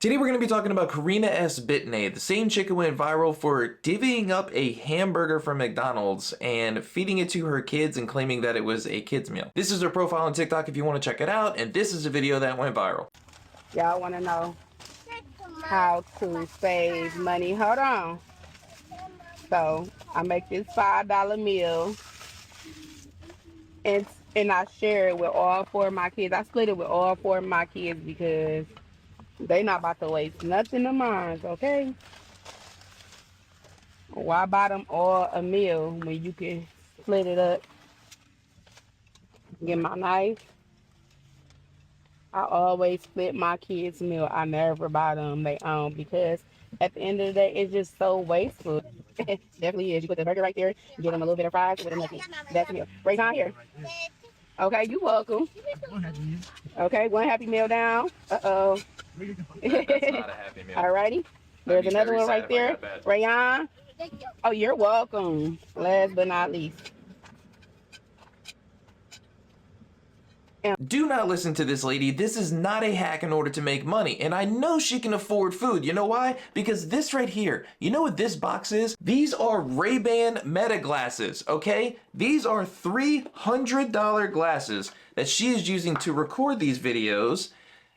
Today we're going to be talking about Karina S. Bitney. The same chick who went viral for divvying up a hamburger from McDonald's and feeding it to her kids and claiming that it was a kid's meal. This is her profile on TikTok if you want to check it out, and this is a video that went viral. Y'all want to know how to save money? Hold on. So I make this $5 meal and I share it with all four of my kids. I split it with all four of my kids because they not about to waste nothing of mine, okay? Why buy them all a meal when you can split it up? Get my knife. I always split my kids' meal. I never buy them their own because at the end of the day, it's just so wasteful. It definitely is. You put the burger right there, you give them a little bit of fries with a nothing. That's a meal. Right on here. Okay, you welcome. Okay, one happy meal down. Uh-oh. That's not a happy meal. Alrighty. There's another one right there. Rayon. Oh, you're welcome. Last but not least. Do not listen to this lady. This is not a hack in order to make money. And I know she can afford food. You know why? Because this right here, you know what this box is? These are Ray-Ban Meta glasses, okay? These are $300 glasses that she is using to record these videos.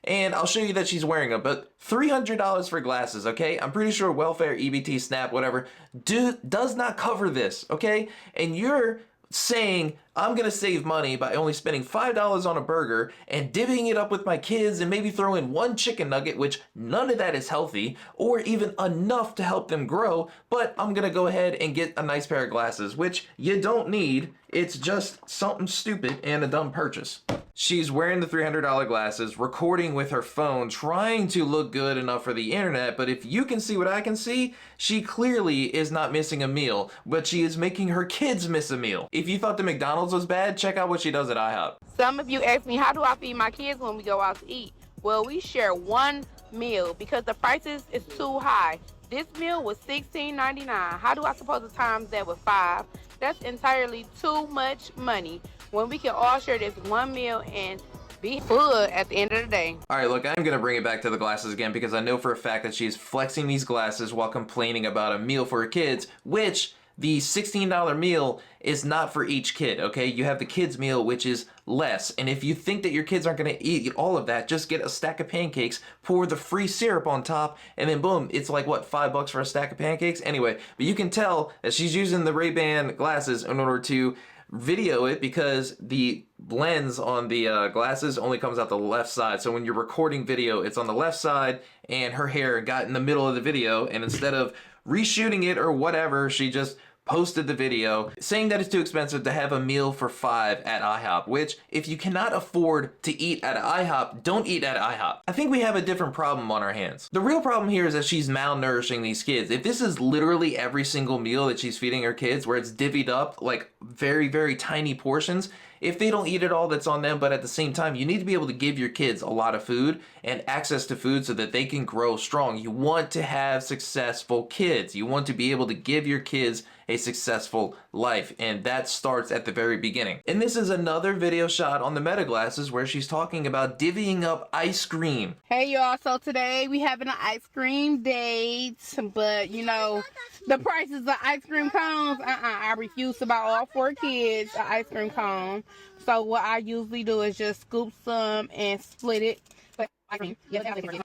And I'll show you that she's wearing them, but $300 for glasses, okay? I'm pretty sure welfare, EBT, SNAP, whatever, does not cover this, okay? And you're saying I'm gonna save money by only spending $5 on a burger and divvying it up with my kids and maybe throw in one chicken nugget, which none of that is healthy or even enough to help them grow, but I'm gonna go ahead and get a nice pair of glasses, which you don't need. It's just something stupid and a dumb purchase. She's wearing the $300 glasses, recording with her phone, trying to look good enough for the internet, but if you can see what I can see, she clearly is not missing a meal, but she is making her kids miss a meal. If you thought the McDonald's was bad, check out what she does at IHOP. Some of you ask me, how do I feed my kids when we go out to eat? Well, we share one meal because the prices is too high. This meal was $16.99. How do I suppose to times that with 5? That's entirely too much money when we can all share this one meal and be full at the end of the day. All right, look, I'm gonna bring it back to the glasses again because I know for a fact that she's flexing these glasses while complaining about a meal for her kids, which the $16 meal is not for each kid, okay? You have the kids meal, which is less. And if you think that your kids aren't gonna eat all of that, just get a stack of pancakes, pour the free syrup on top, and then boom, it's like, what, $5 for a stack of pancakes? Anyway, but you can tell that she's using the Ray-Ban glasses in order to video it because the lens on the glasses only comes out the left side. So when you're recording video, it's on the left side, and her hair got in the middle of the video, and instead of reshooting it or whatever, she just posted the video saying that it's too expensive to have a meal for 5 at IHOP, which if you cannot afford to eat at IHOP, don't eat at IHOP. I think we have a different problem on our hands. The real problem here is that she's malnourishing these kids. If this is literally every single meal that she's feeding her kids where it's divvied up like very, very tiny portions, if they don't eat it all, that's on them, but at the same time, you need to be able to give your kids a lot of food and access to food so that they can grow strong. You want to have successful kids. You want to be able to give your kids a successful life, and that starts at the very beginning. And this is another video shot on the Meta glasses where she's talking about divvying up ice cream. Hey y'all, so today we having an ice cream date, but you know, the prices of ice cream cones, I refuse to buy all 4 kids an ice cream cone. So what I usually do is just scoop some and split it.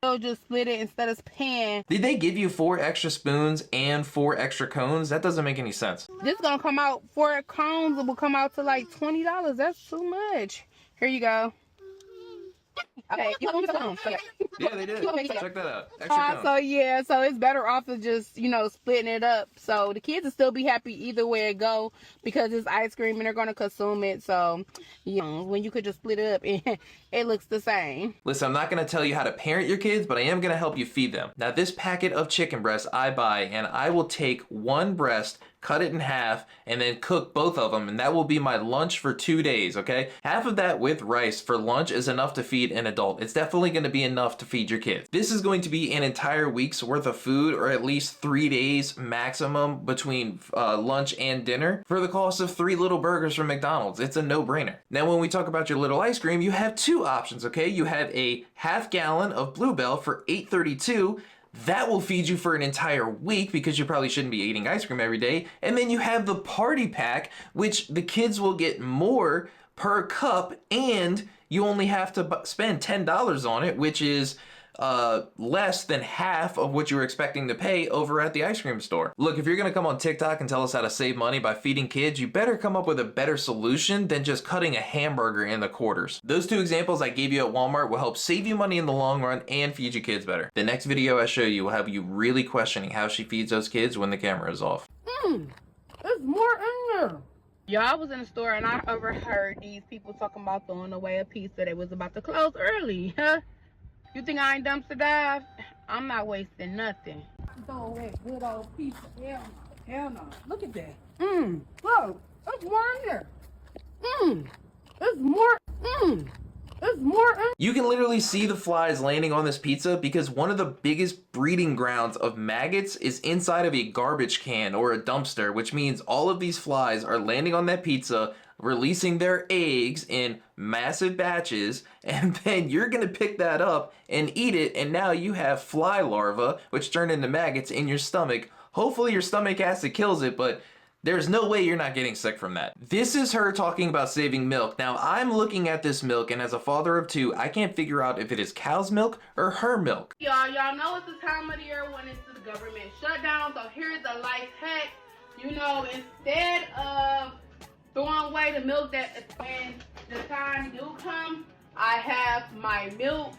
So just split it instead of paying. Did they give you 4 extra spoons and 4 extra cones? That doesn't make any sense. This is gonna come out, 4 cones, it will come out to like $20. That's too much. Here you go. Okay, you want some? Okay. Yeah, they did. Check that out. Extra cones. So yeah, so it's better off of just, you know, splitting it up. So the kids will still be happy either way it go because it's ice cream and they're gonna consume it. So, you know, when you could just split it up and it looks the same. Listen, I'm not gonna tell you how to parent your kids, but I am gonna help you feed them. Now, this packet of chicken breasts I buy, and I will take 1 breast, cut it in half, and then cook both of them, and that will be my lunch for 2 days, okay? Half of that with rice for lunch is enough to feed an adult. It's definitely going to be enough to feed your kids. This is going to be an entire week's worth of food, or at least 3 days maximum between lunch and dinner for the cost of 3 little burgers from McDonald's. It's a no-brainer. Now, when we talk about your little ice cream, you have 2 options, okay? You have a half gallon of Bluebell for $8.32. That will feed you for an entire week because you probably shouldn't be eating ice cream every day. And then you have the party pack, which the kids will get more per cup, and you only have to spend $10 on it, which is less than half of what you were expecting to pay over at the ice cream store. Look, if you're gonna come on TikTok and tell us how to save money by feeding kids, you better come up with a better solution than just cutting a hamburger in the quarters. Those 2 examples I gave you at Walmart will help save you money in the long run and feed your kids better. The next video I show you will have you really questioning how she feeds those kids when the camera is off. There's more in there. Y'all, I was in the store and I overheard these people talking about throwing away a pizza that was about to close early. Huh? You think I ain't dumpster dive? I'm not wasting nothing. Throw away good old pizza. Hell no. Hell no. Look at that. Look. There's more in there. There's more. There's more in. You can literally see the flies landing on this pizza because one of the biggest breeding grounds of maggots is inside of a garbage can or a dumpster, which means all of these flies are landing on that pizza, releasing their eggs in massive batches, and then you're gonna pick that up and eat it, and now you have fly larvae, which turn into maggots in your stomach. Hopefully your stomach acid kills it, but there's no way you're not getting sick from that. This is her talking about saving milk. Now, I'm looking at this milk, and as a father of 2, I can't figure out if it is cow's milk or her milk. Y'all know it's the time of the year when it's the government shutdown, so here's a life hack. You know, instead of throwing away the milk that when the time do come, I have my milk,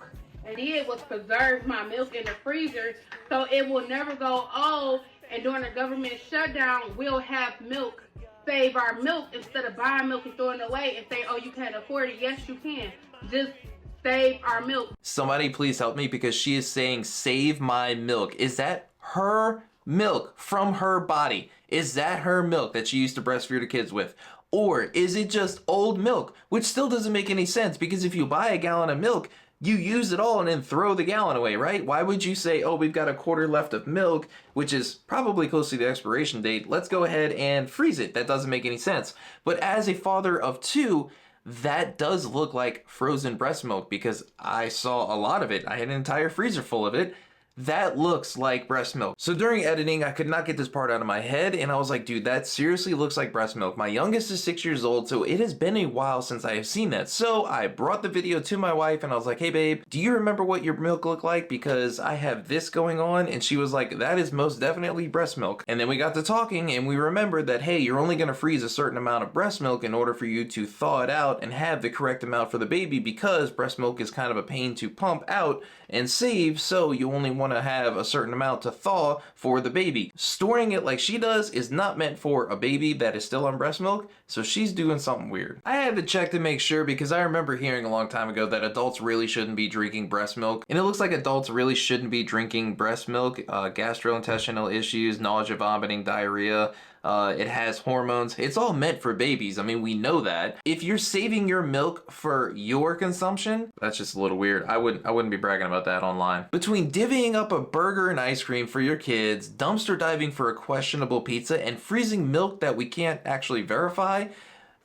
and it was preserved my milk in the freezer, so it will never go old. And during the government shutdown, we'll have milk. Save our milk instead of buying milk and throwing it away and say, oh, you can't afford it. Yes, you can. Just save our milk. Somebody please help me because she is saying save my milk. Is that her milk from her body? Is that her milk that she used to breastfeed her kids with? Or is it just old milk, which still doesn't make any sense because if you buy a gallon of milk, you use it all and then throw the gallon away, right? Why would you say, oh, we've got a quarter left of milk, which is probably close to the expiration date. Let's go ahead and freeze it. That doesn't make any sense. But as a father of 2, that does look like frozen breast milk because I saw a lot of it. I had an entire freezer full of it. That looks like breast milk. So during editing, I could not get this part out of my head, and I was like, dude, that seriously looks like breast milk. My youngest is 6 years old, so it has been a while since I have seen that. So I brought the video to my wife, and I was like, hey, babe, do you remember what your milk looked like? Because I have this going on, and she was like, that is most definitely breast milk. And then we got to talking, and we remembered that, hey, you're only gonna freeze a certain amount of breast milk in order for you to thaw it out and have the correct amount for the baby because breast milk is kind of a pain to pump out and save, so you only want to have a certain amount to thaw for the baby. Storing it like she does is not meant for a baby that is still on breast milk, so she's doing something weird. I had to check to make sure because I remember hearing a long time ago that adults really shouldn't be drinking breast milk, and it looks like adults really shouldn't be drinking breast milk. Gastrointestinal issues, nausea, vomiting, diarrhea. It has hormones. It's all meant for babies. I mean, we know that. If you're saving your milk for your consumption, that's just a little weird. I wouldn't be bragging about that online. Between divvying up a burger and ice cream for your kids, dumpster diving for a questionable pizza, and freezing milk that we can't actually verify,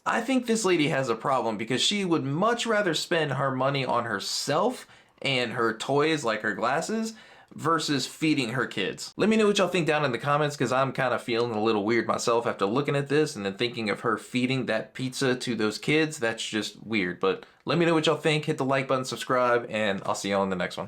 I think this lady has a problem because she would much rather spend her money on herself and her toys like her glasses versus feeding her kids. Let me know what y'all think down in the comments because I'm kind of feeling a little weird myself after looking at this and then thinking of her feeding that pizza to those kids. That's just weird. But let me know what y'all think. Hit the like button, subscribe, and I'll see y'all in the next one.